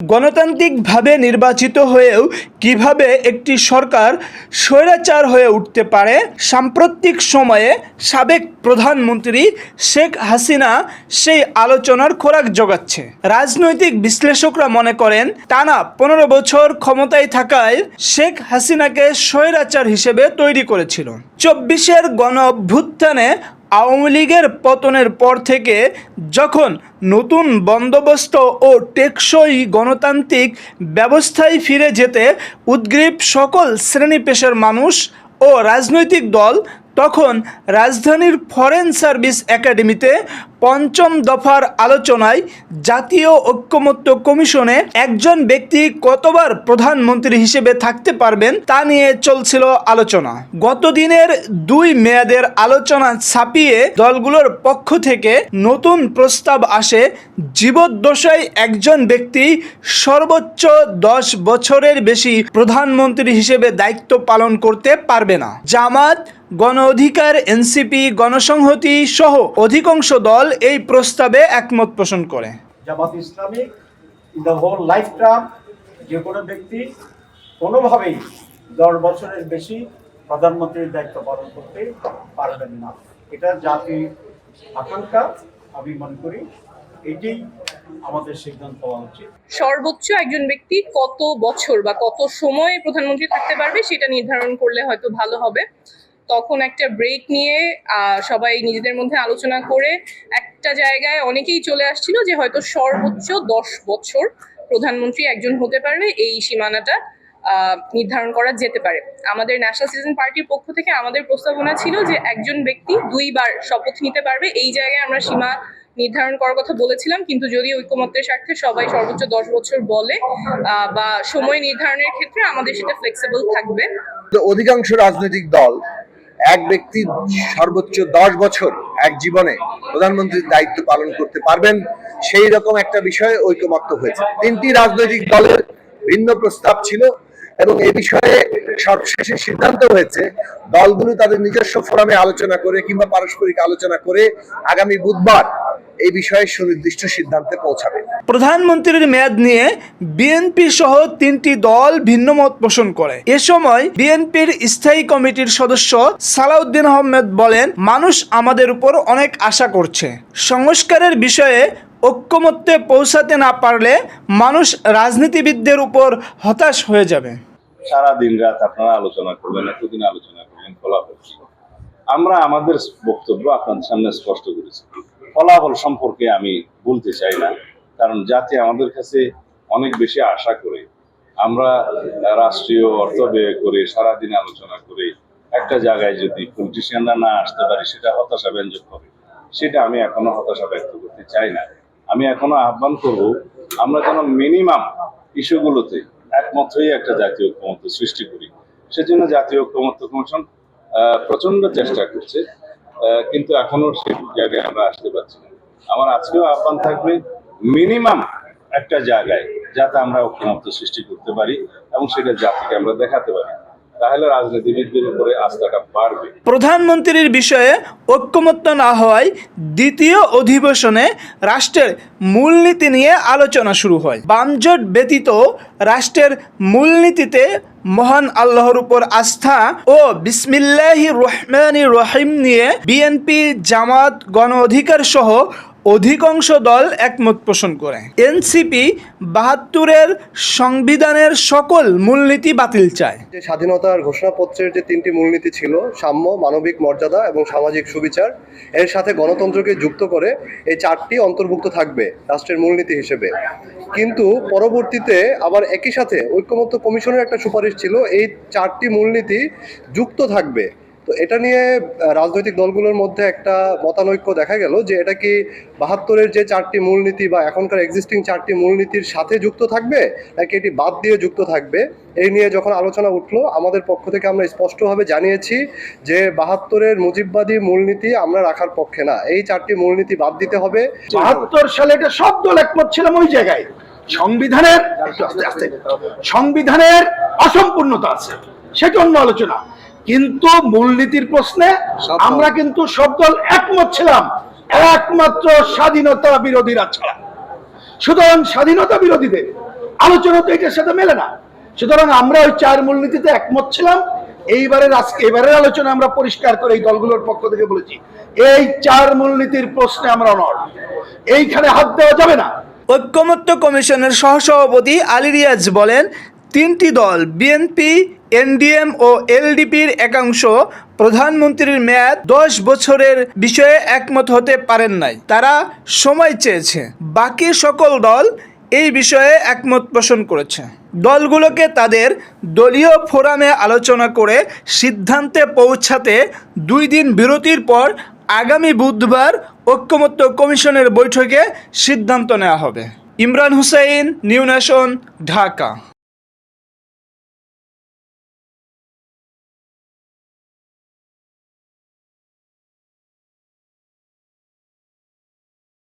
গণতান্ত্রিকভাবে নির্বাচিত হয়েও কিভাবে একটি সরকার স্বৈরাচার হয়ে উঠতে পারে, সাম্প্রতিক সময়ে সাবেক প্রধানমন্ত্রী শেখ হাসিনা সেই আলোচনার খোরাক জোগাচ্ছে। রাজনৈতিক বিশ্লেষকরা মনে করেন, টানা 15 বছর ক্ষমতায় থাকায় শেখ হাসিনাকে স্বৈরাচার হিসেবে তৈরি করেছিল। 24-এর গণ-অভ্যুত্থানে আওয়ামী লীগের পতনের পর থেকে যখন নতুন বন্দোবস্ত ও টেকসই গণতান্ত্রিক ব্যবস্থায় ফিরে যেতে উদ্গ্রীব সকল শ্রেণী পেশার মানুষ ও রাজনৈতিক দল, তখন রাজধানীর ফরেন সার্ভিস একাডেমিতে ৫ম দফার আলোচনায় জাতীয় ঐকমত্য কমিশনে একজন ব্যক্তি কতবার প্রধানমন্ত্রী হিসেবে থাকতে পারবেন তা নিয়ে চলছিল আলোচনা। গত দিনের 2 মেয়াদের আলোচনা ছাপিয়ে দলগুলোর পক্ষ থেকে নতুন প্রস্তাব আসে, জীবদ্দশায় একজন ব্যক্তি সর্বোচ্চ 10 বছরের বেশি প্রধানমন্ত্রী হিসেবে দায়িত্ব পালন করতে পারবে না। জামাত, গণ অধিকার, এনসিপি, গণসংহতি সহ অধিকাংশ দল এই প্রস্তাবে একমত পোষণ করে। Jamaat Islami in the whole life term যে কোনো ব্যক্তি কোনোভাবেই 10 বছরের বেশি প্রধানমন্ত্রীর দায়িত্ব পালন করতে পারবেন না। এটা জাতির আকাঙ্ক্ষা। আমি মনে করি এটাই আমাদের সিদ্ধান্ত হওয়া উচিত। সর্বোচ্চ একজন ব্যক্তি কত বছর বা কত সময় প্রধানমন্ত্রী থাকতে পারবে সেটা নির্ধারণ করলে হয়তো ভালো হবে। তখন একটা ব্রেক নিয়ে সবাই নিজেদের মধ্যে আলোচনা করে একটা জায়গায় অনেকেই চলে আসছিল যে হয়তো সর্বোচ্চ 10 বছর প্রধানমন্ত্রী একজন হতে পারবে, এই সীমানাটা নির্ধারণ করা যেতে পারে। আমাদের ন্যাশনাল সিটিজেন পার্টির পক্ষ থেকে আমাদের প্রস্তাবনা ছিল যে একজন ব্যক্তি 2 বার শপথ নিতে পারবে। এই জায়গায় আমরা সীমা নির্ধারণ করার কথা বলেছিলাম, কিন্তু যদি ঐকমত্যের স্বার্থে সবাই সর্বোচ্চ 10 বছর বলে বা সময় নির্ধারণের ক্ষেত্রে আমাদের সেটা ফ্লেক্সিবল থাকবে। অধিকাংশ রাজনৈতিক দল এক ব্যক্তি সর্বোচ্চ 10 বছর এক জীবনে প্রধানমন্ত্রীর দায়িত্ব পালন করতে পারবেন, সেই রকম একটা বিষয়ে ঐকমত্য হয়েছে। 3টি রাজনৈতিক দলের ভিন্ন প্রস্তাব ছিল এবং এই বিষয়ে সর্বশেষে সিদ্ধান্ত হয়েছে দলগুলো তাদের নিজস্ব ফোরামে আলোচনা করে কিংবা পারস্পরিক আলোচনা করে আগামী বুধবার এই বিষয়ে সুনির্দিষ্ট সিদ্ধান্তে পৌঁছাবে। প্রধানমন্ত্রীর মেয়াদ নিয়ে বিএনপি সহ 3টি দল ভিন্নমত পোষণ করে। এ সময় বিএনপির স্থায়ী কমিটির সদস্য সালাউদ্দিন আহমেদ বলেন, মানুষ আমাদের উপর অনেক আশা করছে। সংস্কারের বিষয়ে ঐকমত্যে পৌঁছাতে না পারলে মানুষ রাজনীতিবিদদের উপর হতাশ হয়ে যাবে। সারা দিন রাত আপনারা আলোচনা করবেন, এতদিন আলোচনা করবেন, ফলাফল কি? আমরা আমাদের বক্তব্য আপনাদের সামনে স্পষ্ট করেছি। ফলাফল সম্পর্কে আমি বলতে চাই না, কারণ জাতি আমাদের কাছে অনেক বেশি আশা করে। আমরা রাষ্ট্রীয় অর্থ ব্যয় করে সারাদিন আলোচনা করে একটা জায়গায় যদি পলিটিশিয়ানরা না আসতে পারি সেটা হতাশা ব্যঞ্জক হবে। সেটা আমি এখনো হতাশা ব্যক্ত করতে চাই না। আমি এখনো আহ্বান করব আমরা যেন মিনিমাম ইস্যুগুলোতে একমত হয়ে একটা জাতীয় ঐকমত্য সৃষ্টি করি। সেজন্য জাতীয় ঐকমত্য কমিশন প্রচন্ড চেষ্টা করছে, কিন্তু এখনো সেই জায়গায় আমরা আসতে পারছি না। আমার আজকেও আহ্বান থাকবে মিনিমাম একটা জায়গায় যাতে আমরা ঐকমত্য সৃষ্টি করতে পারি এবং সেটা জাতিকে আমরা দেখাতে পারি, তাহলে রাজনীতিবিদদের উপরে আস্থাটা বাড়বে। প্রধানমন্ত্রীর বিষয়ে ঐকমত্য না হওয়ায় দ্বিতীয় অধিবেশনে রাষ্ট্রের মূলনীতি নিয়ে আলোচনা শুরু হয়। বামজোট ব্যতীত রাষ্ট্রের মূলনীতিতে মহান আল্লাহর উপর আস্থা ও বিসমিল্লাহির রহমানির রহিম নিয়ে বিএনপি, জামাত, গণ অধিকার সহ অধিকাংশ দল একমত পোষণ করে। এনসিপি 72-এর সংবিধানের সকল মূলনীতি বাতিল চায়। যে স্বাধীনতার ঘোষণাপত্রের যে 3টি মূলনীতি ছিল, সাম্য, মানবিক মর্যাদা এবং সামাজিক সুবিচার, এর সাথে গণতন্ত্রকে যুক্ত করে এই 4টি অন্তর্ভুক্ত থাকবে রাষ্ট্রের মূলনীতি হিসেবে। কিন্তু পরবর্তীতে আবার একই সাথে ঐকমত্য কমিশনের একটা সুপারিশ ছিল এই 4টি মূলনীতি যুক্ত থাকবে। তো এটা নিয়ে রাজনৈতিক দলগুলোর মধ্যে একটা মতানৈক্য দেখা গেল যে এটা কি 72-এর যে 4টি মূলনীতি বা এখনকার এক্সিস্টিং 4টি মূলনীতির সাথে যুক্ত থাকবে নাকি এটি বাদ দিয়ে যুক্ত থাকবে। এই নিয়ে যখন আলোচনা উঠলো, আমাদের পক্ষ থেকে আমরা স্পষ্টভাবে জানিয়েছি যে 72-এর মুজিববাদী মূলনীতি আমরা রাখার পক্ষে না, এই 4টি মূলনীতি বাদ দিতে হবে। 72 সালে এটা সব দল একমত ছিলাম ওই জায়গায়। সংবিধানের অসম্পূর্ণতা আছে, সেটা অন্য আলোচনা, কিন্তু মূলনীতির প্রশ্নে আমরা কিন্তু সব দল একমত ছিলাম, একমাত্র স্বাধীনতা বিরোধীরা ছাড়া। সুতরাং স্বাধীনতা বিরোধীদের আলোচনা তো এটার সাথে মেলে না। সুতরাং আমরা ওই 4 মূলনীতিতে একমত ছিলাম। এবারের আলোচনা আমরা পরিষ্কার করে এই দলগুলোর পক্ষ থেকে বলেছি, এই 4 মূলনীতির প্রশ্নে আমরা অনড়, এইখানে হাত দেওয়া যাবে না। ঐক্যমত্য কমিশনের সহসভাপতি আলী রিয়াজ বলেন, 3টি দল বিএনপি, এনডিএম ও এলডিপির একাংশ প্রধানমন্ত্রীর মেয়াদ 10 বছরের বিষয়ে একমত হতে পারেন নাই। তারা সময় চেয়েছে। বাকি সকল দল এই বিষয়ে একমত পোষণ করেছে। দলগুলোকে তাদের দলীয় ফোরামে আলোচনা করে সিদ্ধান্তে পৌঁছাতে 2 দিন বিরতির পর আগামী বুধবার ঐক্যমত্য কমিশনের বৈঠকে সিদ্ধান্ত নেওয়া হবে। Imran Hussain, New Nation, Dhaka.